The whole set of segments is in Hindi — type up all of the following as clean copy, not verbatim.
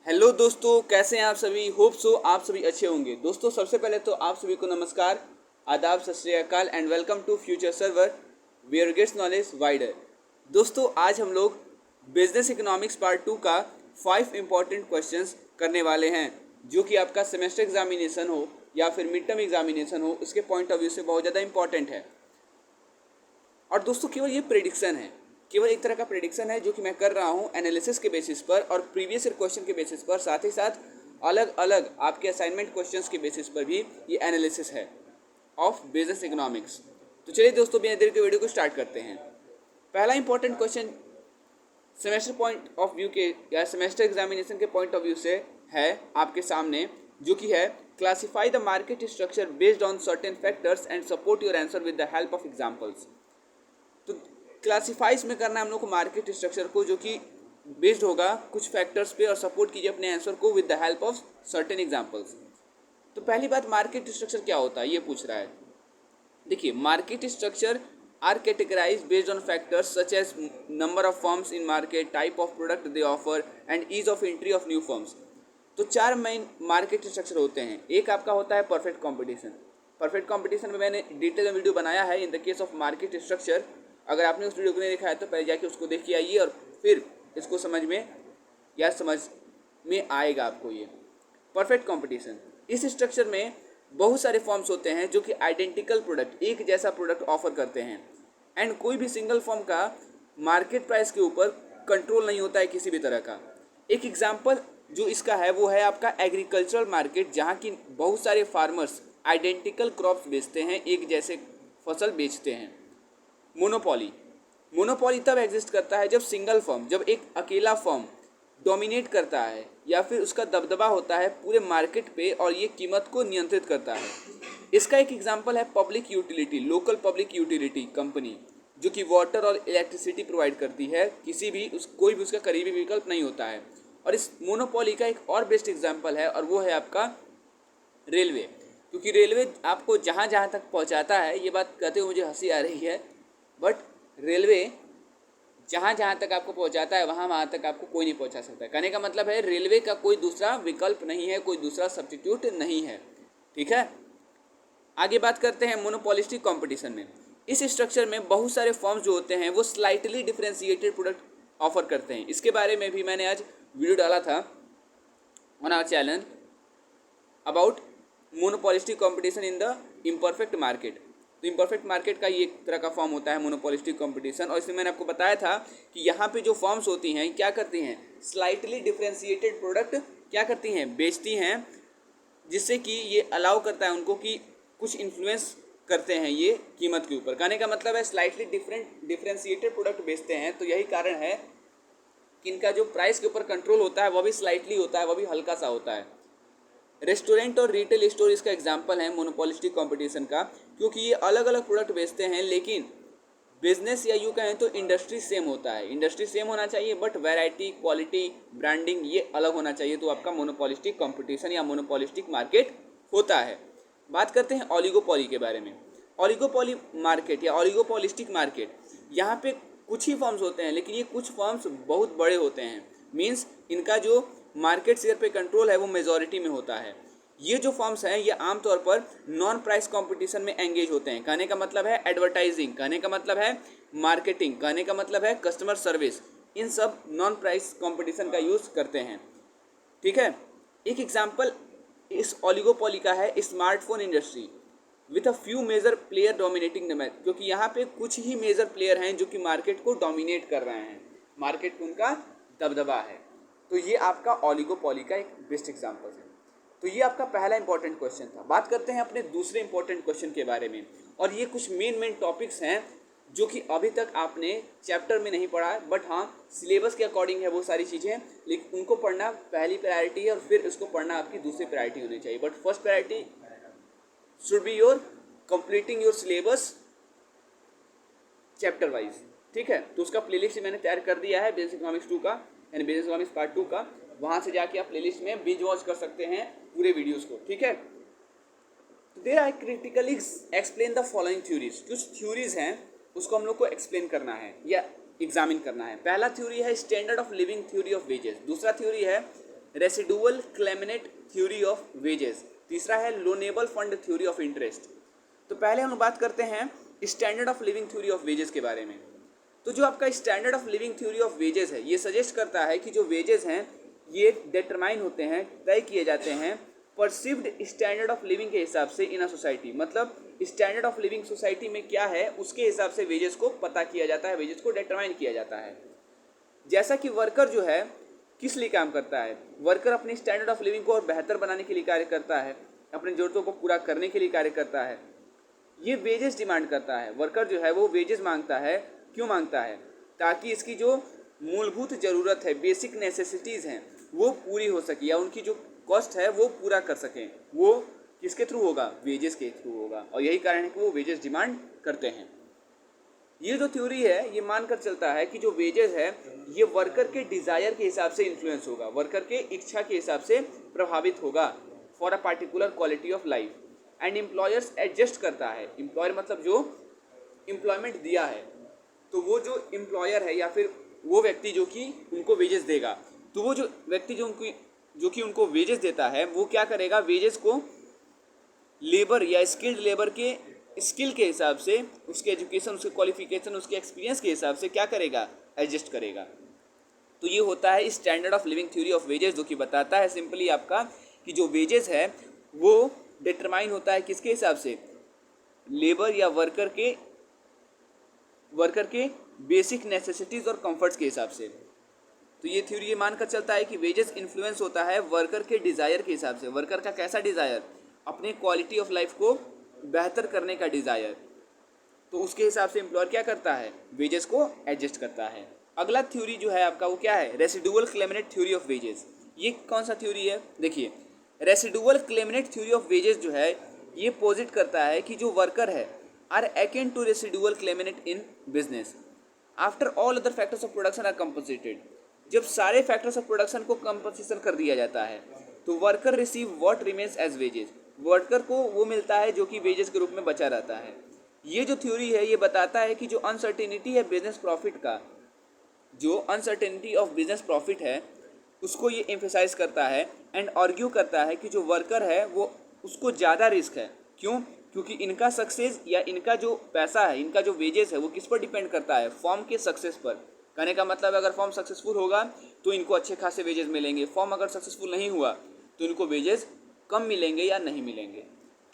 हेलो दोस्तों, कैसे हैं आप सभी। होप सो आप सभी अच्छे होंगे। दोस्तों सबसे पहले तो आप सभी को नमस्कार, आदाब, सत श्री अकाल and welcome to future server where gets knowledge wider. दोस्तों आज हम लोग बिजनेस इकोनॉमिक्स पार्ट 2 का 5 इम्पॉर्टेंट क्वेश्चंस करने वाले हैं, जो कि आपका सेमेस्टर एग्जामिनेशन हो या फिर मिड टर्म एग्जामिनेशन हो, उसके पॉइंट ऑफ व्यू से बहुत ज़्यादा इंपॉर्टेंट है। और दोस्तों केवल ये प्रेडिक्शन है, केवल एक तरह का प्रेडिक्शन है जो कि मैं कर रहा हूँ एनालिसिस के बेसिस पर और प्रीवियस ईयर क्वेश्चन के बेसिस पर, साथ ही साथ अलग अलग आपके असाइनमेंट क्वेश्चंस के बेसिस पर भी ये एनालिसिस है ऑफ बिजनेस इकोनॉमिक्स। तो चलिए दोस्तों बिना देर के वीडियो को स्टार्ट करते हैं। पहला important question semester point of view के या सेमेस्टर एग्जामिनेशन के पॉइंट ऑफ व्यू से है आपके सामने, जो कि है classify the market structure based on certain factors and support your answer with the help of examples. तो क्लासीफाइज में करना है हम लोग को मार्केट स्ट्रक्चर को, जो कि बेस्ड होगा कुछ फैक्टर्स पे, और सपोर्ट कीजिए अपने आंसर को with the help of certain examples. तो पहली बात, मार्केट स्ट्रक्चर क्या होता है ये पूछ रहा है। देखिए, market structure are categorise based on factors such as number of firms in market, type of product they offer and ease of entry of new firms. तो 4 मेन मार्केट स्ट्रक्चर होते हैं। एक आपका होता है परफेक्ट कंपटीशन। परफेक्ट कंपटीशन में मैंने डिटेल में वीडियो बनाया है in the case of market structure. अगर आपने उस वीडियो को नहीं देखा है तो पहले जाके उसको देख के आइए और फिर इसको समझ में आएगा आपको ये परफेक्ट कंपटीशन। इस स्ट्रक्चर में बहुत सारे फॉर्म्स होते हैं जो कि आइडेंटिकल प्रोडक्ट, एक जैसा प्रोडक्ट ऑफर करते हैं, एंड कोई भी सिंगल फॉर्म का मार्केट प्राइस के ऊपर कंट्रोल नहीं होता है किसी भी तरह का। एक एग्जांपल जो इसका है वो है आपका एग्रीकल्चरल मार्केट, जहाँ की बहुत सारे फार्मर्स आइडेंटिकल क्रॉप्स बेचते हैं, एक जैसे फसल बेचते हैं। मोनोपोली, मोनोपोली तब एग्जिस्ट करता है जब सिंगल फर्म, जब एक अकेला फर्म डोमिनेट करता है या फिर उसका दबदबा होता है पूरे मार्केट पे और ये कीमत को नियंत्रित करता है। इसका एक एग्जांपल है public utility, local public utility company, जो कि वाटर और इलेक्ट्रिसिटी प्रोवाइड करती है, कोई भी उसका करीबी विकल्प नहीं होता है। और इस मोनोपोली का एक और बेस्ट एग्जांपल है और वो है आपका रेलवे, क्योंकि रेलवे आपको जहाँ जहाँ तक पहुँचाता है, ये बात कहते हुए मुझे हंसी आ रही है, बट रेलवे जहाँ जहाँ तक आपको पहुँचाता है वहाँ तक आपको कोई नहीं पहुँचा सकता। कहने का मतलब है रेलवे का कोई दूसरा विकल्प नहीं है, कोई दूसरा सब्स्टिट्यूट नहीं है। ठीक है, आगे बात करते हैं मोनोपोलिस्टिक कंपटीशन में। इस स्ट्रक्चर में बहुत सारे फर्म्स जो होते हैं वो स्लाइटली डिफरेंशिएटेड प्रोडक्ट ऑफर करते हैं। इसके बारे में भी मैंने आज वीडियो डाला था on our channel about monopolistic competition in the imperfect market. तो इम्परफेक्ट मार्केट का ये एक तरह का फॉर्म होता है मोनोपोलिस्टिक कंपटीशन। और इसमें मैंने आपको बताया था कि यहाँ पे जो फॉर्म्स होती हैं क्या करती हैं, स्लाइटली डिफरेंशिएटेड प्रोडक्ट क्या करती हैं, बेचती हैं, जिससे कि ये अलाउ करता है उनको कि कुछ इन्फ्लुएंस करते हैं ये कीमत के ऊपर। कहने का मतलब है स्लाइटली डिफरेंशिएटेड प्रोडक्ट बेचते हैं, तो यही कारण है कि इनका जो प्राइस के ऊपर कंट्रोल होता है वह भी स्लाइटली होता है, वह भी हल्का सा होता है। रेस्टोरेंट और रिटेल स्टोर इसका एग्जांपल है मोनोपोलिस्टिक कंपटीशन का, क्योंकि ये अलग अलग प्रोडक्ट बेचते हैं, लेकिन बिजनेस या यूँ कहें तो इंडस्ट्री सेम होता है। इंडस्ट्री सेम होना चाहिए बट वैरायटी, क्वालिटी, ब्रांडिंग ये अलग होना चाहिए, तो आपका मोनोपोलिस्टिक कंपटीशन या मोनोपोलिस्टिक मार्केट होता है। बात करते हैं ओलिगोपोली के बारे में। ओलिगोपोली मार्केट या ओलिगोपोलिस्टिक मार्केट, यहाँ पे कुछ ही फर्म्स होते हैं, लेकिन ये कुछ फर्म्स बहुत बड़े होते हैं। मीन्स इनका जो मार्केट शेयर पे कंट्रोल है वो मेजॉरिटी में होता है। ये जो फर्म्स हैं ये आमतौर पर नॉन प्राइस कंपटीशन में एंगेज होते हैं। कहने का मतलब है एडवर्टाइजिंग, कहने का मतलब है मार्केटिंग, कहने का मतलब है कस्टमर सर्विस, इन सब नॉन प्राइस कंपटीशन का यूज़ करते हैं। ठीक है, एक एग्जांपल इस ओलिगोपोली का है smartphone industry with a few major player dominating the market, क्योंकि यहाँ पे कुछ ही मेजर प्लेयर हैं जो कि मार्केट को डोमिनेट कर रहे हैं, मार्केट पे उनका दबदबा है। तो ये आपका ओलिगोपोली का एक बेस्ट एग्जांपल है। तो ये आपका पहला इंपॉर्टेंट क्वेश्चन था। बात करते हैं अपने दूसरे इंपॉर्टेंट क्वेश्चन के बारे में, और ये कुछ मेन टॉपिक्स हैं जो कि अभी तक आपने चैप्टर में नहीं पढ़ा है, बट हाँ सिलेबस के अकॉर्डिंग है वो सारी चीज़ें, लेकिन उनको पढ़ना पहली प्रायोरिटी है और फिर उसको पढ़ना आपकी दूसरी प्रायोरिटी होनी चाहिए। But first priority should be your completing your syllabus chapter wise. ठीक है, तो उसका प्लेलिस्ट मैंने तैयार कर दिया है बिजनेस इकोनॉमिक्स 2 का, यानी बिजनेस इकोनॉमिक्स पार्ट 2 का। वहाँ से जाके आप प्लेलिस्ट में बिंज वॉच कर सकते हैं पूरे वीडियोस को। ठीक है, there I critically explain the following theories. कुछ थ्योरीज हैं उसको हम लोग को एक्सप्लेन करना है या एग्जामिन करना है। पहला थ्योरी है standard of living theory of wages. दूसरा थ्योरी है रेसिडुअल क्लेमिनेट थ्योरी ऑफ वेजेस, तीसरा है loanable fund theory of interest. तो पहले हम बात करते हैं standard of living theory of wages के बारे में। तो जो आपका standard of living theory of wages है, ये सजेस्ट करता है कि जो वेजेस हैं ये डिटरमाइन होते हैं, तय किए जाते हैं परसिव्ड स्टैंडर्ड ऑफ लिविंग के हिसाब से इन अ सोसाइटी। मतलब स्टैंडर्ड ऑफ लिविंग सोसाइटी में क्या है उसके हिसाब से वेजेस को पता किया जाता है, वेजेस को डिटरमाइन किया जाता है। जैसा कि वर्कर जो है किस लिए काम करता है, वर्कर अपनी स्टैंडर्ड ऑफ लिविंग को और बेहतर बनाने के लिए कार्य करता है, अपनी ज़रूरतों को पूरा करने के लिए कार्य करता है, ये वेजेस डिमांड करता है। वर्कर जो है वो वेजेस मांगता है, क्यों मांगता है, ताकि इसकी जो मूलभूत ज़रूरत है, बेसिक नेसेसिटीज़ हैं, वो पूरी हो सके, या उनकी जो कॉस्ट है वो पूरा कर सकें। वो किसके थ्रू होगा, वेजेस के थ्रू होगा, और यही कारण है कि वो वेजेस डिमांड करते हैं। ये जो थ्योरी है ये मानकर चलता है कि जो वेजेस है ये वर्कर के डिज़ायर के हिसाब से इन्फ्लुएंस होगा, वर्कर के इच्छा के हिसाब से प्रभावित होगा for a particular quality of life, and employers adjust करता है। एम्प्लॉयर मतलब जो एम्प्लॉयमेंट दिया है, तो वो जो एम्प्लॉयर है या फिर वो व्यक्ति जो कि उनको वेजेस देगा, तो वो जो व्यक्ति जो कि उनको वेजेस देता है वो क्या करेगा, वेजेस को लेबर या स्किल्ड लेबर के स्किल के हिसाब से, उसके एजुकेशन, उसके क्वालिफिकेशन, उसके एक्सपीरियंस के हिसाब से क्या करेगा, एडजस्ट करेगा। तो ये होता है standard of living theory of wages, जो कि बताता है सिंपली आपका कि जो वेजेस है वो डिटरमाइन होता है किसके हिसाब से, लेबर या वर्कर के बेसिक नेसेसिटीज़ और कंफर्ट्स के हिसाब से। तो ये थ्योरी ये मानकर चलता है कि वेजेस इन्फ्लुएंस होता है वर्कर के डिज़ायर के हिसाब से। वर्कर का कैसा डिज़ायर, अपने क्वालिटी ऑफ लाइफ को बेहतर करने का डिज़ायर, तो उसके हिसाब से एम्प्लॉयर क्या करता है, वेजेस को एडजस्ट करता है। अगला थ्योरी जो है आपका वो क्या है, रेसिडुअल क्लेमिनेट थ्योरी ऑफ वेजेस। ये कौन सा थ्योरी है, देखिए रेसिडुअल क्लेमिनेट थ्योरी ऑफ वेजेस जो है ये पोजिट करता है कि जो वर्कर है are akin to residual claimant in business after all other factors of production are compensated. जब सारे फैक्टर्स ऑफ प्रोडक्शन को कंपनसेशन कर दिया जाता है तो worker receive what remains as wages, worker को वो मिलता है जो कि वेजेस के रूप में बचा रहता है। ये जो थ्योरी है ये बताता है कि जो अनसर्टेनिटी है बिजनेस प्रॉफिट का, जो अनसर्टेनिटी ऑफ बिजनेस प्रॉफिट है उसको ये एम्फेसाइज करता है एंड आर्ग्यू करता है कि जो वर्कर है वो उसको ज़्यादा रिस्क है। क्यों, क्योंकि इनका सक्सेस या इनका जो पैसा है, इनका जो वेजेस है वो किस पर डिपेंड करता है, फॉर्म के सक्सेस पर। कहने का मतलब अगर फॉर्म सक्सेसफुल होगा तो इनको अच्छे खासे वेजेस मिलेंगे, फॉर्म अगर सक्सेसफुल नहीं हुआ तो इनको वेजेस कम मिलेंगे या नहीं मिलेंगे।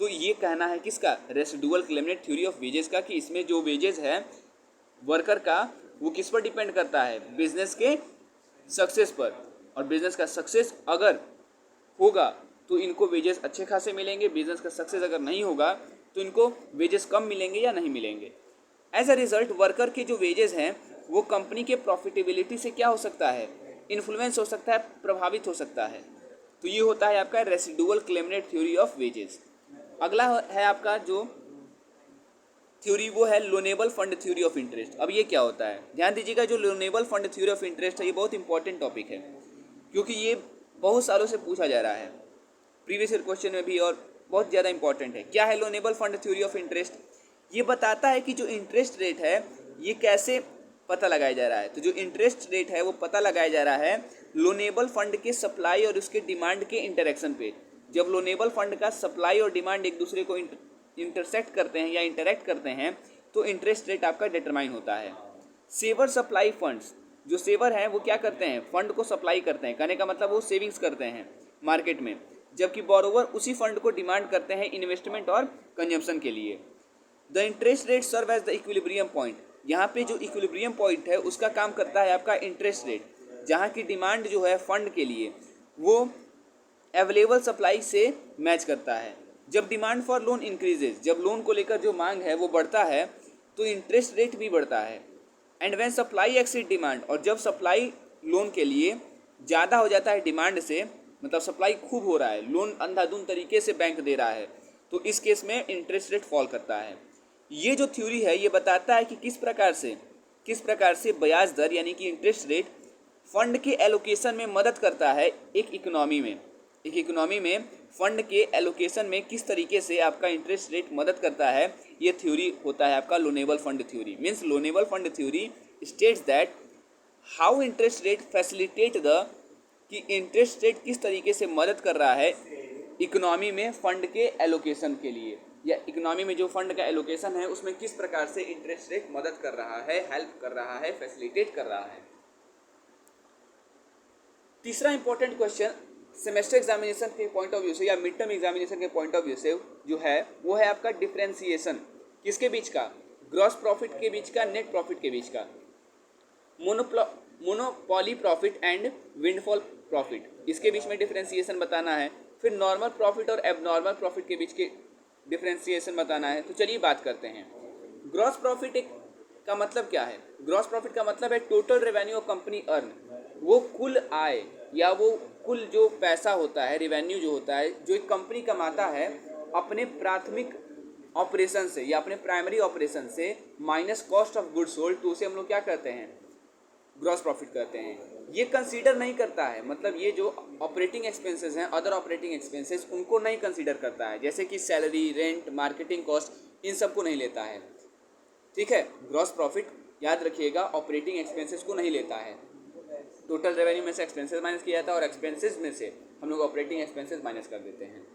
तो ये कहना है किसका, रेसिडुअल क्लेमिनेट थ्योरी ऑफ वेजेस का, कि इसमें जो वेजेस है वर्कर का वो किस पर डिपेंड करता है, बिजनेस के सक्सेस पर, और बिजनेस का सक्सेस अगर होगा तो इनको वेजेस अच्छे खासे मिलेंगे, बिजनेस का सक्सेस अगर नहीं होगा तो इनको वेजेस कम मिलेंगे या नहीं मिलेंगे। एज अ रिजल्ट वर्कर के जो वेजेस हैं वो कंपनी के प्रॉफिटेबिलिटी से क्या हो सकता है, इन्फ्लुएंस हो सकता है, प्रभावित हो सकता है। तो ये होता है आपका रेसिडुअल क्लेमिनेट थ्योरी ऑफ वेजेस। अगला है आपका जो थ्योरी वो है loanable fund theory of interest. अब ये क्या होता है, ध्यान दीजिएगा, जो loanable fund theory of interest है ये बहुत इंपॉर्टेंट टॉपिक है, क्योंकि ये बहुत सालों से पूछा जा रहा है प्रीवियस ईयर क्वेश्चन में भी, और बहुत ज़्यादा इंपॉर्टेंट है। क्या है loanable fund theory of interest, ये बताता है कि जो इंटरेस्ट रेट है ये कैसे पता लगाया जा रहा है। तो जो इंटरेस्ट रेट है वो पता लगाया जा रहा है लोनेबल फंड के सप्लाई और उसके डिमांड के इंटरेक्शन पे। जब लोनेबल फंड का सप्लाई और डिमांड एक दूसरे को इंटरसेक्ट करते हैं या इंटरेक्ट करते हैं तो इंटरेस्ट रेट आपका डिटरमाइन होता है। सेवर सप्लाई फंड्स, जो सेवर हैं वो क्या करते हैं, फंड को सप्लाई करते हैं, कहने का मतलब वो सेविंग्स करते हैं मार्केट में, जबकि बोरोवर उसी फंड को डिमांड करते हैं इन्वेस्टमेंट और कंजम्पशन के लिए। The interest rate serve as the equilibrium point, यहाँ पे जो इक्विलिब्रियम पॉइंट है उसका काम करता है आपका इंटरेस्ट रेट, जहाँ की डिमांड जो है फंड के लिए वो अवेलेबल सप्लाई से मैच करता है। जब डिमांड फॉर लोन इंक्रीजेज, जब लोन को लेकर जो मांग है वो बढ़ता है तो इंटरेस्ट रेट भी बढ़ता है। And when supply exceed demand, और जब सप्लाई लोन के लिए ज़्यादा हो जाता है डिमांड से, मतलब सप्लाई खूब हो रहा है, लोन अंधाधुंध तरीके से बैंक दे रहा है, तो इस केस में इंटरेस्ट रेट फॉल करता है। ये जो थ्योरी है ये बताता है कि किस प्रकार से ब्याज दर यानी कि इंटरेस्ट रेट फंड के एलोकेशन में मदद करता है एक इकोनॉमी में फंड के एलोकेशन में किस तरीके से आपका इंटरेस्ट रेट मदद करता है। ये थ्योरी होता है आपका loanable fund theory. Means loanable fund theory states that how interest rate facilitate the कि इंटरेस्ट रेट किस तरीके से मदद कर रहा है इकोनॉमी में फंड के एलोकेशन के लिए, या इकोनॉमी में जो फंड का एलोकेशन है उसमें किस प्रकार से इंटरेस्ट रेट मदद कर रहा है, हेल्प कर रहा है, फैसिलिटेट कर रहा है। तीसरा इंपॉर्टेंट क्वेश्चन सेमेस्टर एग्जामिनेशन के पॉइंट ऑफ व्यू से या मिड टर्म एग्जामिनेशन के पॉइंट ऑफ व्यू से जो है वो है आपका डिफरेंशिएशन किसके बीच का, ग्रॉस प्रॉफिट के बीच का, नेट प्रॉफिट के बीच का। Monopoly profit and windfall profit, इसके बीच में डिफरेंशिएशन बताना है। फिर नॉर्मल प्रॉफिट और एबनॉर्मल प्रॉफिट के बीच के डिफरेंशिएशन बताना है। तो चलिए बात करते हैं। ग्रॉस प्रॉफिट का मतलब क्या है? ग्रॉस प्रॉफिट का मतलब है total revenue of company earn, वो कुल आय या वो कुल जो पैसा होता है, रेवेन्यू जो होता है जो एक कंपनी कमाता है अपने प्राथमिक ऑपरेशन से या अपने प्राइमरी ऑपरेशन से minus cost of goods sold, तो उसे हम लोग क्या करते हैं, ग्रॉस प्रॉफिट करते हैं। ये कंसीडर नहीं करता है, मतलब ये जो ऑपरेटिंग एक्सपेंसेस हैं, अदर ऑपरेटिंग एक्सपेंसेस, उनको नहीं कंसीडर करता है, जैसे कि सैलरी, रेंट, मार्केटिंग कॉस्ट, इन सबको नहीं लेता है। ठीक है, ग्रॉस प्रॉफिट याद रखिएगा ऑपरेटिंग एक्सपेंसेस को नहीं लेता है। टोटल रेवेन्यू में से एक्सपेंसेस माइनस किया जाता है और एक्सपेंसेस में से हम लोग ऑपरेटिंग एक्सपेंसेस माइनस कर देते हैं।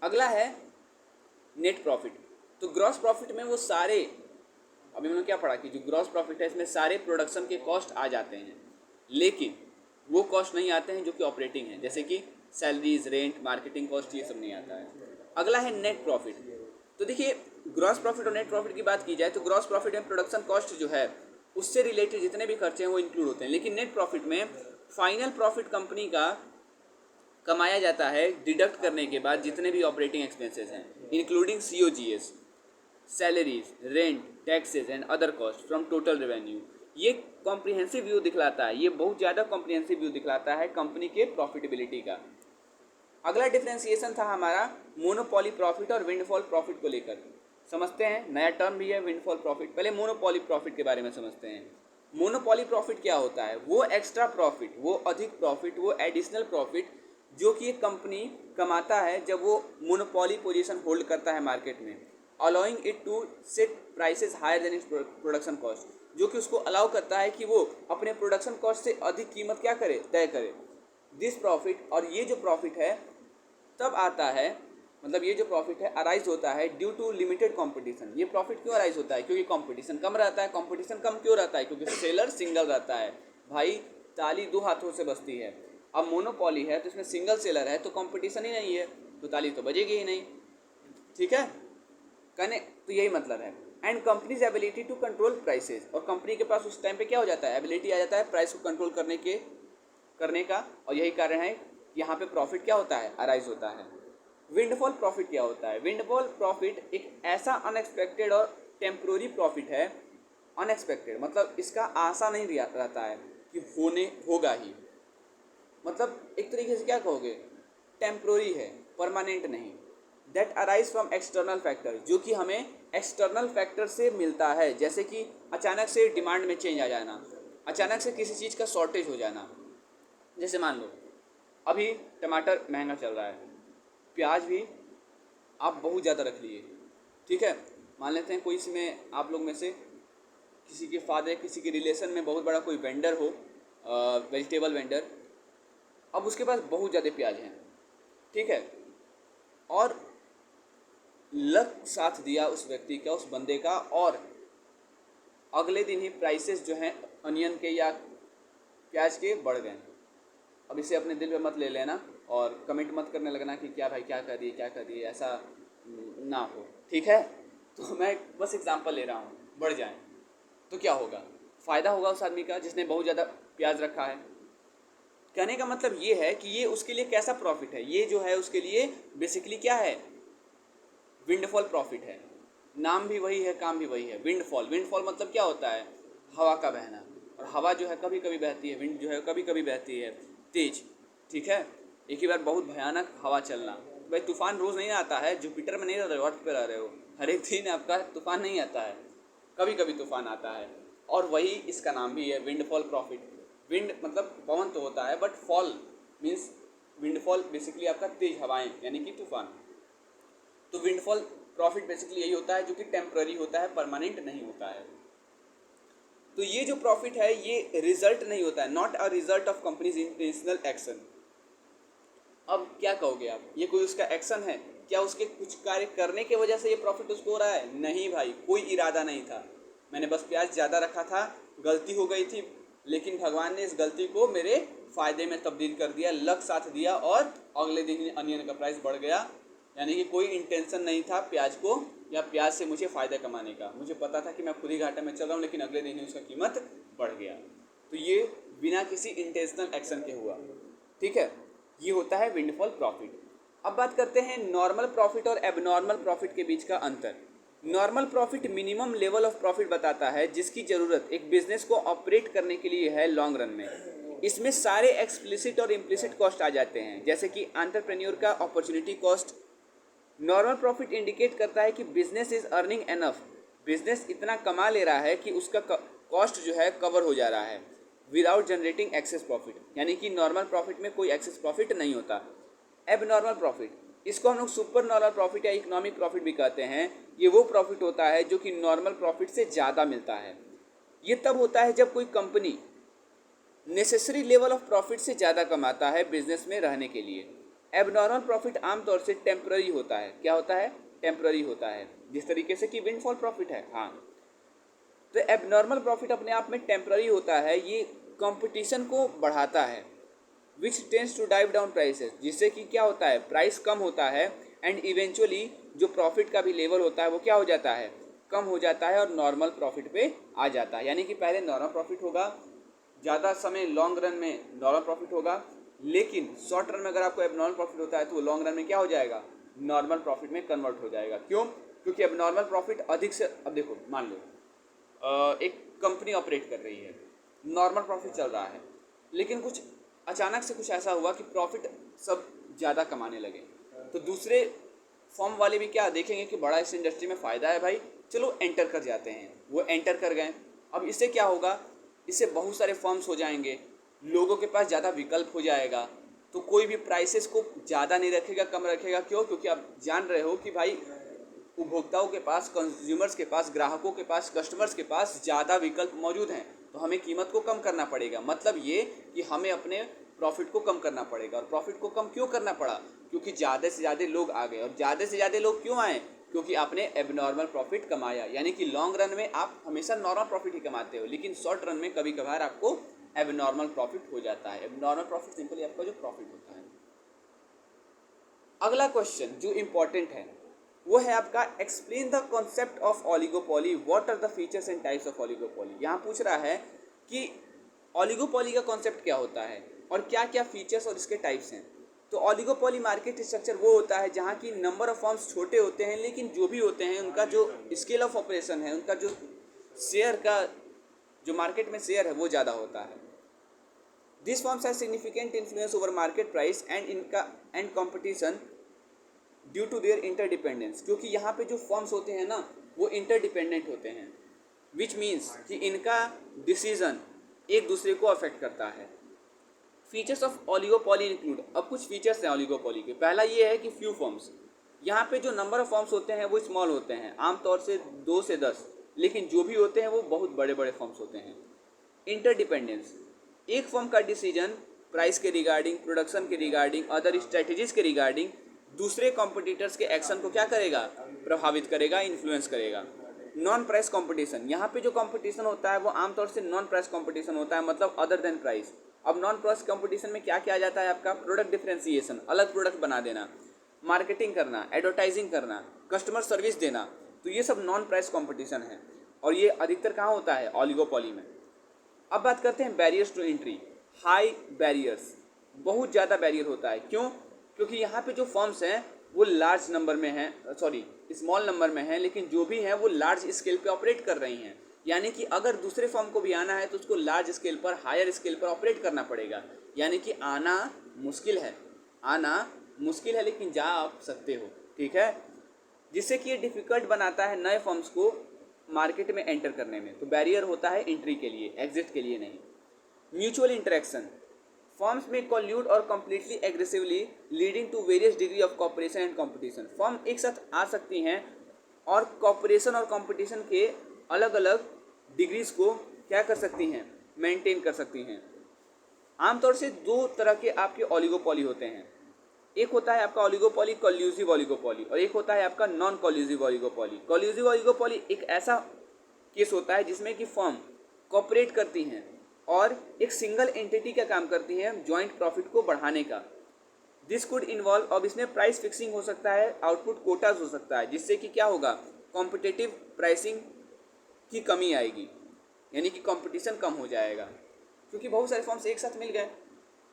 अगला है नेट प्रॉफिट। तो ग्रॉस प्रॉफिट में वो सारे, अभी हमने क्या पढ़ा कि जो ग्रॉस प्रॉफिट है इसमें सारे प्रोडक्शन के कॉस्ट आ जाते हैं, लेकिन वो कॉस्ट नहीं आते हैं जो कि ऑपरेटिंग है, जैसे कि सैलरीज, रेंट, मार्केटिंग कॉस्ट, ये सब नहीं आता है। अगला है नेट प्रॉफिट। तो देखिए ग्रॉस प्रॉफिट और नेट प्रॉफिट की बात की जाए तो ग्रॉस प्रॉफिट में प्रोडक्शन कॉस्ट जो है उससे रिलेटेड जितने भी खर्चे हैं वो इंक्लूड होते हैं, लेकिन नेट प्रॉफिट में फाइनल प्रॉफिट कंपनी का कमाया जाता है डिडक्ट करने के बाद जितने भी ऑपरेटिंग एक्सपेंसेस हैं, including COGS, salaries, rent, taxes and other cost from total revenue. ये कॉम्प्रिहेंसिव व्यू दिखलाता है, ये बहुत ज़्यादा कॉम्प्रिहेंसिव व्यू दिखलाता है कंपनी के प्रॉफिटेबिलिटी का। अगला डिफरेंशिएशन था हमारा मोनोपॉली प्रॉफिट और विंडफॉल प्रॉफिट को लेकर। समझते हैं, नया टर्म भी है विंडफॉल प्रॉफिट। पहले मोनोपॉली प्रॉफिट के बारे में समझते हैं। मोनोपॉली प्रॉफिट क्या होता है? वो एक्स्ट्रा प्रॉफिट, वो अधिक प्रॉफिट, वो एडिशनल प्रॉफिट जो कि एक कंपनी कमाता है जब वो मोनोपॉली पोजीशन होल्ड करता है मार्केट में, allowing it to set prices higher than its production cost, जो कि उसको अलाउ करता है कि वो अपने प्रोडक्शन कॉस्ट से अधिक कीमत क्या करे, तय करे। दिस प्रॉफिट, और ये जो प्रॉफिट है तब आता है, मतलब ये जो प्रॉफिट है अराइज होता है ड्यू टू लिमिटेड कंपटीशन। ये प्रॉफिट क्यों अराइज होता है? क्योंकि कंपटीशन कम रहता है। कंपटीशन कम क्यों रहता है? क्योंकि सेलर सिंगल रहता है। भाई ताली दो हाथों से बजती है। अब मोनोपॉली है तो इसमें सिंगल सेलर है तो कंपटीशन ही नहीं है, तो ताली तो बजेगी ही नहीं। ठीक है, कहने तो यही मतलब है। And company's ability to control prices, और कंपनी के पास उस टाइम पे क्या हो जाता है, एबिलिटी आ जाता है प्राइस को कंट्रोल करने का, और यही कारण है यहाँ पे प्रॉफिट क्या होता है, अराइज होता है। विंडफॉल प्रॉफिट क्या होता है? विंडफॉल प्रॉफिट एक ऐसा अनएक्सपेक्टेड और टेम्प्रोरी प्रॉफिट है। अनएक्सपेक्टेड मतलब इसका आशा नहीं रहता है कि होगा ही, मतलब एक तरीके से क्या कहोगे, टेम्प्रोरी है, परमानेंट नहीं। That arise from external factor, जो कि हमें एक्सटर्नल फैक्टर से मिलता है, जैसे कि अचानक से डिमांड में चेंज आ जाना, अचानक से किसी चीज़ का शॉर्टेज हो जाना। जैसे मान लो अभी टमाटर महंगा चल रहा है, प्याज भी आप बहुत ज़्यादा रख लिए, ठीक है। मान लेते हैं कोई इसमें आप लोग में से किसी के फादर, किसी के रिलेशन में बहुत बड़ा कोई वेंडर हो, वेजिटेबल वेंडर, अब उसके पास बहुत ज़्यादा प्याज हैं, ठीक है, और लक साथ दिया उस व्यक्ति का, उस बंदे का, और अगले दिन ही प्राइसेस जो हैं अनियन के या प्याज के बढ़ गए। अब इसे अपने दिल पे मत ले लेना और कमेंट मत करने लगना कि क्या भाई क्या कर दिए क्या कर दिए, ऐसा ना हो, ठीक है। तो मैं बस एग्जांपल ले रहा हूँ, बढ़ जाए तो क्या होगा, फ़ायदा होगा उस आदमी का जिसने बहुत ज़्यादा प्याज रखा है। कहने का मतलब ये है कि ये उसके लिए कैसा प्रॉफिट है, ये जो है उसके लिए बेसिकली क्या है, विंडफॉल प्रॉफिट है। नाम भी वही है, काम भी वही है, विंडफॉल। विंडफॉल मतलब क्या होता है, हवा का बहना, और हवा जो है कभी कभी बहती है, विंड जो है कभी कभी बहती है तेज, ठीक है। एक ही बार बहुत भयानक हवा चलना, भाई तूफान रोज़ नहीं आता है, जुपिटर में नहीं रह रहे हो, अर्थ पे रह रहे हो, हर एक दिन आपका तूफान नहीं आता है, कभी कभी तूफान आता है, और वही इसका नाम भी है विंडफॉल प्रॉफिट। विंड मतलब पवन तो होता है, but fall means windfall basically आपका तेज हवाएं यानी कि तूफान। तो विंडफॉल प्रॉफिट बेसिकली यही होता है जो कि टेम्पररी होता है, परमानेंट नहीं होता है। तो ये जो प्रॉफिट है ये रिजल्ट नहीं होता है, not a result of companies intentional action. अब क्या कहोगे आप, ये कोई उसका एक्शन है क्या? उसके कुछ कार्य करने की वजह से ये प्रॉफिट उसको हो रहा है? नहीं भाई, कोई इरादा नहीं था, मैंने बस प्याज ज़्यादा रखा था, गलती हो गई थी, लेकिन भगवान ने इस गलती को मेरे फ़ायदे में तब्दील कर दिया, लक साथ दिया और अगले दिन अनियन का प्राइस बढ़ गया। यानी कि कोई इंटेंशन नहीं था प्याज को या प्याज से मुझे फ़ायदा कमाने का, मुझे पता था कि मैं खुद ही घाटे में चल रहा हूँ, लेकिन अगले दिन ही उसका कीमत बढ़ गया। तो ये बिना किसी इंटेंशनल एक्शन के हुआ। ठीक है, ये होता है विंडफॉल प्रॉफिट। अब बात करते हैं नॉर्मल प्रॉफिट और एबनॉर्मल प्रॉफिट के बीच का अंतर। Normal profit minimum level of profit बताता है जिसकी ज़रूरत एक बिजनेस को ऑपरेट करने के लिए है लॉन्ग रन में। इसमें सारे एक्सप्लिसिट और इम्प्लिसिट कॉस्ट आ जाते हैं, जैसे कि एंटरप्रेन्योर का opportunity cost. Normal profit indicate करता है कि business is earning enough, business इतना कमा ले रहा है कि उसका कॉस्ट जो है कवर हो जा रहा है विदाउट जनरेटिंग एक्सेस प्रॉफिट, यानी कि नॉर्मल प्रॉफिट में कोई एक्सेस प्रॉफिट नहीं होता। एबनॉर्मल प्रॉफिट, इसको हम लोग सुपर नॉर्मल प्रॉफिट या इकोनॉमिक प्रॉफिट भी कहते हैं। ये वो प्रॉफिट होता है जो कि नॉर्मल प्रॉफिट से ज़्यादा मिलता है। ये तब होता है जब कोई company necessary level of profit से ज़्यादा कमाता है बिजनेस में रहने के लिए। एबनॉर्मल प्रॉफिट आमतौर से टेम्पररी होता है। क्या होता है? टेम्पररी होता है, जिस तरीके से कि विंडफॉल प्रॉफिट है। हाँ, तो एबनॉर्मल प्रॉफिट अपने आप में टेम्पररी होता है, ये कंपटीशन को बढ़ाता है, which tends to drive down prices, जिससे कि क्या होता है, प्राइस कम होता है एंड इवेंचुअली जो प्रॉफिट का भी लेवल होता है वो क्या हो जाता है, कम हो जाता है और नॉर्मल प्रॉफिट पे आ जाता है। यानी कि पहले नॉर्मल प्रॉफिट होगा, ज़्यादा समय लॉन्ग रन में नॉर्मल प्रॉफिट होगा, लेकिन शॉर्ट रन में अगर आपको एबनॉर्मल प्रॉफिट होता है तो वो लॉन्ग रन में क्या हो जाएगा, नॉर्मल प्रॉफिट में कन्वर्ट हो जाएगा। क्यों? क्योंकि एबनॉर्मल प्रॉफिट अधिक से, अब देखो मान लो एक कंपनी ऑपरेट कर रही है, नॉर्मल प्रॉफिट चल रहा है, लेकिन कुछ अचानक से कुछ ऐसा हुआ कि प्रॉफिट सब ज़्यादा कमाने लगे, तो दूसरे फॉर्म वाले भी क्या देखेंगे कि बड़ा इस इंडस्ट्री में फ़ायदा है भाई, चलो एंटर कर जाते हैं। वो एंटर कर गए। अब इससे क्या होगा, इससे बहुत सारे फर्म्स हो जाएंगे, लोगों के पास ज़्यादा विकल्प हो जाएगा, तो कोई भी प्राइसेस को ज़्यादा नहीं रखेगा, कम रखेगा। क्यों? क्योंकि आप जान रहे हो कि भाई उपभोक्ताओं के पास, कंज्यूमर्स के पास, ग्राहकों के पास, कस्टमर्स के पास ज़्यादा विकल्प मौजूद हैं, तो हमें कीमत को कम करना पड़ेगा। मतलब ये कि हमें अपने प्रॉफिट को कम करना पड़ेगा। और प्रॉफिट को कम क्यों करना पड़ा? क्योंकि ज़्यादा से ज़्यादा लोग आ गए। और ज़्यादा से ज़्यादा लोग क्यों आए? क्योंकि आपने एबनॉर्मल प्रॉफिट कमाया। यानी कि लॉन्ग रन में आप हमेशा नॉर्मल प्रॉफिट ही कमाते हो, लेकिन शॉर्ट रन में कभी कभार आपको एबनॉर्मल प्रॉफिट हो जाता है। एबनॉर्मल प्रॉफिट सिंपली आपका जो प्रॉफिट होता है। अगला क्वेश्चन जो इम्पोर्टेंट है वो है आपका, explain the concept of oligopoly, what are the features and types of oligopoly. यहाँ पूछ रहा है कि ऑलिगोपोली का कॉन्सेप्ट क्या होता है और क्या क्या फीचर्स और इसके टाइप्स हैं। तो ऑलिगोपोली मार्केट स्ट्रक्चर वो होता है जहाँ की नंबर ऑफ फर्म्स छोटे होते हैं, लेकिन जो भी होते हैं उनका जो स्केल ऑफ ऑपरेशन है, उनका जो शेयर का जो मार्केट में शेयर है वो ज़्यादा होता है। This firms have significant influence over market price and competition due to their interdependence. क्योंकि यहाँ पे जो फर्म्स होते हैं ना वो इंटरडिपेंडेंट होते हैं, विच मीन्स कि इनका डिसीजन एक दूसरे को अफेक्ट करता है। फीचर्स ऑफ ऑलिगोपोली इंक्लूड, अब कुछ फीचर्स हैं ऑलिगोपोली के। पहला ये है कि फ्यू फर्म्स, यहाँ पे जो नंबर ऑफ फर्म्स होते हैं वो स्मॉल होते हैं, आमतौर से 2 से 10, लेकिन जो भी होते हैं वो बहुत बड़े बड़े फर्म्स होते हैं। इंटरडिपेंडेंस, एक फर्म का डिसीजन प्राइस के रिगार्डिंग, प्रोडक्शन के रिगार्डिंग, अदर स्ट्रेटजीज के रिगार्डिंग दूसरे कॉम्पिटिटर्स के एक्शन को क्या करेगा, प्रभावित करेगा, इन्फ्लुएंस करेगा। नॉन प्राइस कंपटीशन, यहाँ पे जो कंपटीशन होता है वो आमतौर से नॉन प्राइस कंपटीशन होता है, मतलब अदर देन प्राइस। अब नॉन प्राइस कंपटीशन में क्या क्या आ जाता है आपका, प्रोडक्ट डिफ्रेंसिएशन, अलग प्रोडक्ट बना देना, मार्केटिंग करना, एडवर्टाइजिंग करना, कस्टमर सर्विस देना, तो ये सब नॉन प्राइस कंपटीशन है और ये अधिकतर कहाँ होता है, ऑलिगोपोली में। अब बात करते हैं barriers to entry. High barriers, बहुत ज़्यादा बैरियर होता है। क्यों? क्योंकि यहाँ पे जो फर्म्स हैं वो लार्ज नंबर में हैं, स्मॉल नंबर में हैं, लेकिन जो भी हैं वो लार्ज स्केल पे ऑपरेट कर रही हैं। यानी कि अगर दूसरे फर्म को भी आना है तो उसको लार्ज स्केल पर, हायर स्केल पर ऑपरेट करना पड़ेगा। यानी कि आना मुश्किल है, लेकिन जा आप सकते हो। ठीक है, जिससे कि ये डिफ़िकल्ट बनाता है नए फर्म्स को मार्केट में एंटर करने में। तो बैरियर होता है एंट्री के लिए, एग्जिट के लिए नहीं। म्यूचुअल इंटरेक्शन, फर्म्स में कॉल्यूड और completely aggressively leading to various degree of cooperation and competition. Firm एक साथ आ सकती हैं और कॉपरेशन और कॉम्पिटिशन के अलग अलग डिग्रीज को क्या कर सकती हैं, मेंटेन कर सकती हैं। आमतौर से दो तरह के आपके ओलिगोपॉली होते हैं। एक होता है आपका ओलिगोपॉली कॉल्यूसिव ओलिगोपॉली और एक होता है आपका नॉन कॉल्यूसिव ओलिगोपॉली। कॉल्यूसिव ओलिगोपॉली एक ऐसा केस होता है जिसमें कि फर्म कॉपरेट करती हैं और एक सिंगल एंटिटी का काम करती हैं जॉइंट प्रॉफिट को बढ़ाने का। दिस कुड इन्वॉल्व, अब इसमें प्राइस फिक्सिंग हो सकता है, आउटपुट कोटाज हो सकता है, जिससे कि क्या होगा, कॉम्पिटिटिव प्राइसिंग की कमी आएगी, यानी कि कंपटीशन कम हो जाएगा, क्योंकि बहुत सारे फर्म्स एक साथ मिल गए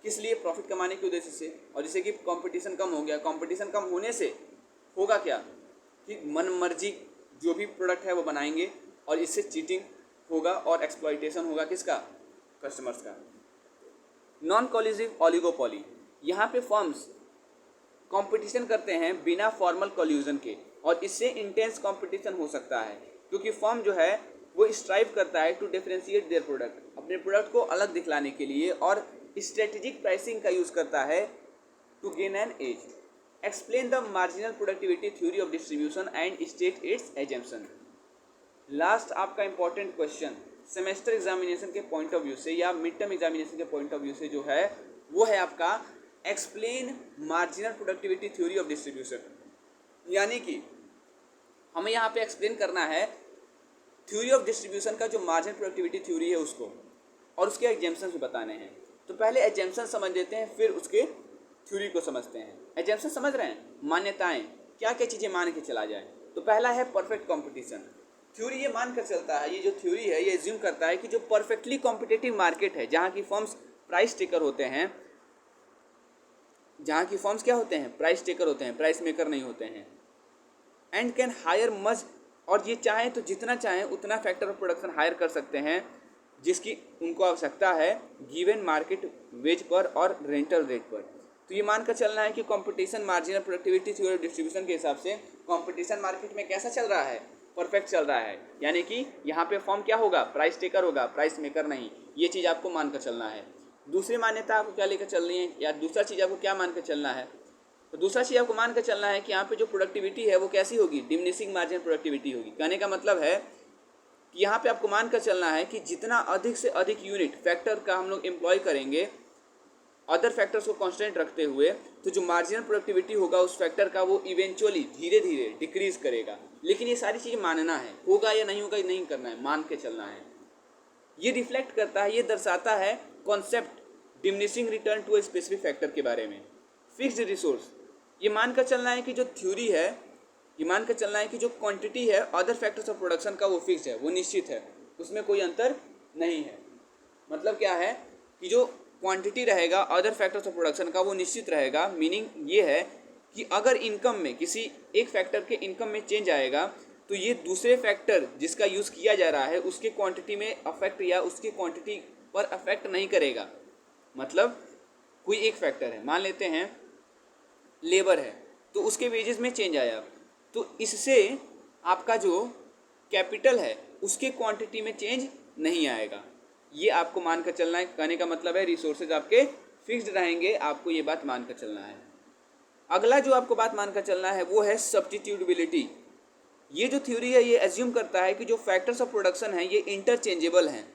किस लिए, प्रॉफिट कमाने के उद्देश्य से, और जिससे कि कंपटीशन कम हो गया। कंपटीशन कम होने से होगा क्या कि मन मर्जी जो भी प्रोडक्ट है वो बनाएंगे और इससे चीटिंग होगा और एक्सप्लॉइटेशन होगा किसका, कस्टमर्स का। नॉन कॉल्यूसिव ओलिगोपॉली, यहाँ पे फर्म्स कंपटीशन करते हैं बिना फॉर्मल कॉल्यूजन के और इससे इंटेंस कंपटीशन हो सकता है, क्योंकि फर्म जो है वो स्ट्राइव करता है टू डिफरेंशिएट देयर प्रोडक्ट, अपने प्रोडक्ट को अलग दिखलाने के लिए, और स्ट्रेटेजिक प्राइसिंग का यूज़ करता है to gain an edge. Explain the marginal productivity theory of distribution and state its assumption. Last आपका इंपॉर्टेंट क्वेश्चन सेमेस्टर एग्जामिनेशन के पॉइंट ऑफ व्यू से या मिड टर्म एग्जामिनेशन के पॉइंट ऑफ व्यू से जो है वो है आपका explain marginal productivity theory of distribution. यानी कि हमें यहाँ पे एक्सप्लेन करना है थ्योरी ऑफ डिस्ट्रीब्यूशन का जो मार्जिनल प्रोडक्टिविटी थ्योरी है उसको, और उसके एग्जाम्पशंस भी बताने हैं। तो पहले एग्जाम्पशन समझ लेते हैं, फिर उसके थ्योरी को समझते हैं। एग्जाम्पशन समझ रहे हैं, मान्यताएं, क्या क्या चीज़ें मान के चला जाए। तो पहला है परफेक्ट कॉम्पिटिशन। थ्योरी ये मान कर चलता है, ये जो थ्योरी है ये एज्यूम करता है कि जो परफेक्टली कॉम्पिटिटिव मार्केट है, जहाँ की फर्म्स प्राइस टेकर होते हैं, जहाँ की फर्म्स क्या होते हैं, प्राइस टेकर होते हैं, प्राइस मेकर नहीं होते हैं, एंड कैन हायर मच, और ये चाहें तो जितना चाहें उतना फैक्टर ऑफ प्रोडक्शन हायर कर सकते हैं जिसकी उनको आवश्यकता है गिवन मार्केट वेज पर और रेंटल रेट पर। तो ये मानकर चलना है कि competition marginal productivity theory of distribution के हिसाब से कंपटीशन मार्केट में कैसा चल रहा है, परफेक्ट चल रहा है, यानी कि यहाँ पे फर्म क्या होगा, प्राइस टेकर होगा, प्राइस मेकर नहीं। ये चीज़ आपको मानकर चलना है। दूसरी मान्यता आपको क्या लेकर चल रही है, या दूसरा चीज़ आपको क्या मानकर चलना है, तो दूसरा चीज़ आपको मान कर चलना है कि यहाँ पे जो प्रोडक्टिविटी है वो कैसी होगी, डिमिनिशिंग मार्जिनल प्रोडक्टिविटी होगी। कहने का मतलब है कि यहाँ पे आपको मान कर चलना है कि जितना अधिक से अधिक यूनिट फैक्टर का हम लोग एम्प्लॉय करेंगे अदर फैक्टर्स को कांस्टेंट रखते हुए, तो जो मार्जिनल प्रोडक्टिविटी होगा उस फैक्टर का वो इवेंचुअली धीरे धीरे डिक्रीज करेगा। लेकिन ये सारी चीज़ें मानना है, होगा या नहीं होगा ये नहीं करना है, मान के चलना है। ये रिफ्लेक्ट करता है, ये दर्शाता है concept diminishing return to a specific factor के बारे में। फिक्स्ड रिसोर्स, ये मान कर चलना है कि जो थ्योरी है, ये मान कर चलना है कि जो क्वांटिटी है अदर फैक्टर्स ऑफ प्रोडक्शन का वो फिक्स्ड है, वो निश्चित है, उसमें कोई अंतर नहीं है। मतलब क्या है कि जो क्वांटिटी रहेगा अदर फैक्टर्स ऑफ प्रोडक्शन का वो निश्चित रहेगा। मीनिंग ये है कि अगर इनकम में किसी एक फैक्टर के इनकम में चेंज आएगा तो ये दूसरे फैक्टर जिसका यूज़ किया जा रहा है उसके क्वांटिटी में अफेक्ट या उसकी क्वांटिटी पर अफेक्ट नहीं करेगा। मतलब कोई एक फैक्टर है, मान लेते हैं लेबर है, तो उसके वेजेस में चेंज आया तो इससे आपका जो कैपिटल है उसके क्वांटिटी में चेंज नहीं आएगा। ये आपको मानकर चलना है। कहने का मतलब है रिसोर्सेज आपके फिक्स्ड रहेंगे, आपको ये बात मानकर चलना है। अगला जो आपको बात मानकर चलना है वो है सब्स्टिट्यूटेबिलिटी। ये जो थ्योरी है ये एज्यूम करता है कि जो फैक्टर्स ऑफ प्रोडक्शन हैं ये इंटरचेंजेबल हैं,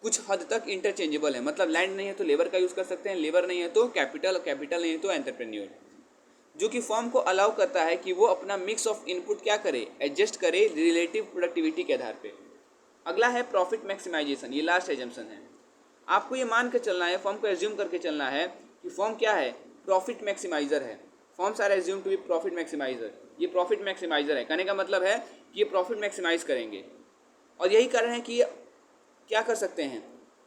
कुछ हद तक इंटरचेंजेबल है। मतलब लैंड नहीं है तो लेबर का यूज़ कर सकते हैं, लेबर नहीं है तो कैपिटल, कैपिटल नहीं है तो एंटरप्रेन्योर, जो कि फर्म को अलाउ करता है कि वो अपना मिक्स ऑफ इनपुट क्या करे, एडजस्ट करे रिलेटिव प्रोडक्टिविटी के आधार पे। अगला है प्रॉफिट मैक्सिमाइजेशन, ये लास्ट एजम्पशन है। आपको ये मान कर चलना है, फर्म को एज्यूम करके चलना है कि फर्म क्या है, प्रॉफिट मैक्सिमाइजर है। Firms are assume to be profit maximiser, ये प्रॉफिट मैक्सिमाइजर है। कहने का मतलब है कि ये प्रॉफिट मैक्सिमाइज करेंगे और यही कारण है कि क्या कर सकते हैं,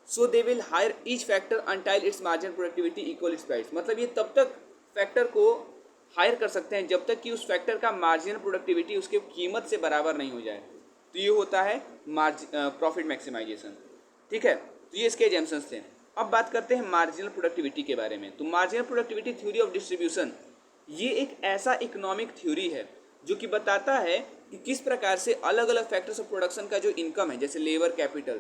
so they will hire each factor until its marginal productivity equal its price. मतलब ये तब तक फैक्टर को हायर कर सकते हैं जब तक कि उस फैक्टर का मार्जिनल प्रोडक्टिविटी उसके कीमत से बराबर नहीं हो जाए। तो ये होता है प्रॉफिट मैक्सिमाइजेशन। ठीक है, तो ये इसके एजम्पशंस थे। अब बात करते हैं मार्जिनल प्रोडक्टिविटी के बारे में। तो marginal productivity theory of distribution ये एक ऐसा इकोनॉमिक थ्योरी है जो कि बताता है कि किस प्रकार से अलग अलग फैक्टर्स ऑफ प्रोडक्शन का जो इनकम है, जैसे लेबर, कैपिटल,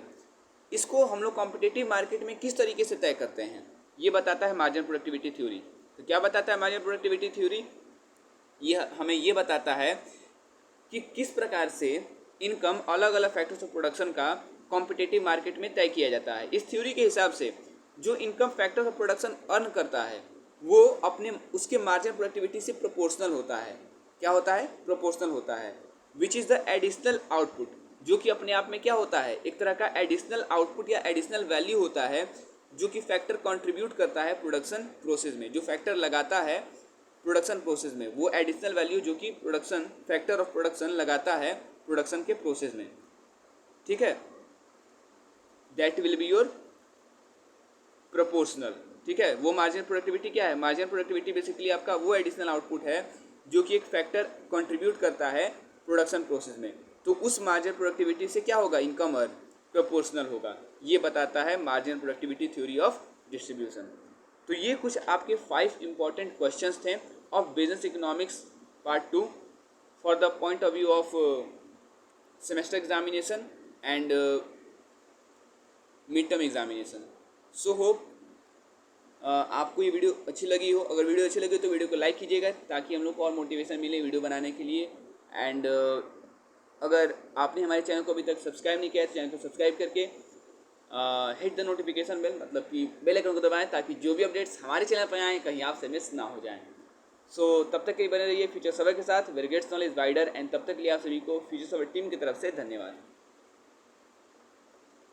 इसको हम लोग कॉम्पिटिटिव मार्केट में किस तरीके से तय करते हैं, ये बताता है मार्जिनल प्रोडक्टिविटी थ्योरी। तो क्या बताता है मार्जिनल प्रोडक्टिविटी थ्योरी, ये हमें ये बताता है कि किस प्रकार से इनकम अलग अलग फैक्टर्स ऑफ प्रोडक्शन का कॉम्पिटिटिव मार्केट में तय किया जाता है। इस थ्योरी के हिसाब से जो income factor of production earn करता है वो अपने उसके मार्जिनल प्रोडक्टिविटी से प्रोपोर्शनल होता है। क्या होता है? प्रोपोर्शनल होता है। Which is the additional output, जो कि अपने आप में क्या होता है? एक तरह का एडिशनल आउटपुट या एडिशनल वैल्यू होता है जो कि फैक्टर कंट्रीब्यूट करता है प्रोडक्शन प्रोसेस में। जो फैक्टर लगाता है प्रोडक्शन प्रोसेस में, वो एडिशनल वैल्यू जो कि प्रोडक्शन फैक्टर ऑफ प्रोडक्शन लगाता है प्रोडक्शन के प्रोसेस में। ठीक है, that will be your proportional. ठीक है, वो मार्जिनल प्रोडक्टिविटी क्या है? मार्जिनल प्रोडक्टिविटी बेसिकली आपका वो एडिशनल आउटपुट है जो कि एक फैक्टर कंट्रीब्यूट करता है प्रोडक्शन प्रोसेस में। तो उस मार्जिनल प्रोडक्टिविटी से क्या होगा? इनकम अर्न प्रोपोर्शनल होगा। ये बताता है marginal productivity theory of distribution. तो ये कुछ आपके 5 इंपॉर्टेंट क्वेश्चंस थे of business economics part 2 for the point of view of semester examination and mid term examination. So hope आपको ये वीडियो अच्छी लगी हो। अगर वीडियो अच्छी लगी तो वीडियो को लाइक कीजिएगा ताकि हम लोग को और मोटिवेशन मिले वीडियो बनाने के लिए। एंड अगर आपने हमारे चैनल को अभी तक सब्सक्राइब नहीं किया है तो चैनल को सब्सक्राइब करके हिट द नोटिफिकेशन बेल, मतलब कि बेल आइकन को दबाएं ताकि जो भी अपडेट्स हमारे चैनल पर आएँ कहीं आपसे मिस ना हो जाएं। सो तब तक के लिए बने रहिए फ्यूचर सर्वर के साथ, very great knowledge guider. And तब तक के लिए आप सभी को फ्यूचर सर्वर टीम की तरफ से धन्यवाद।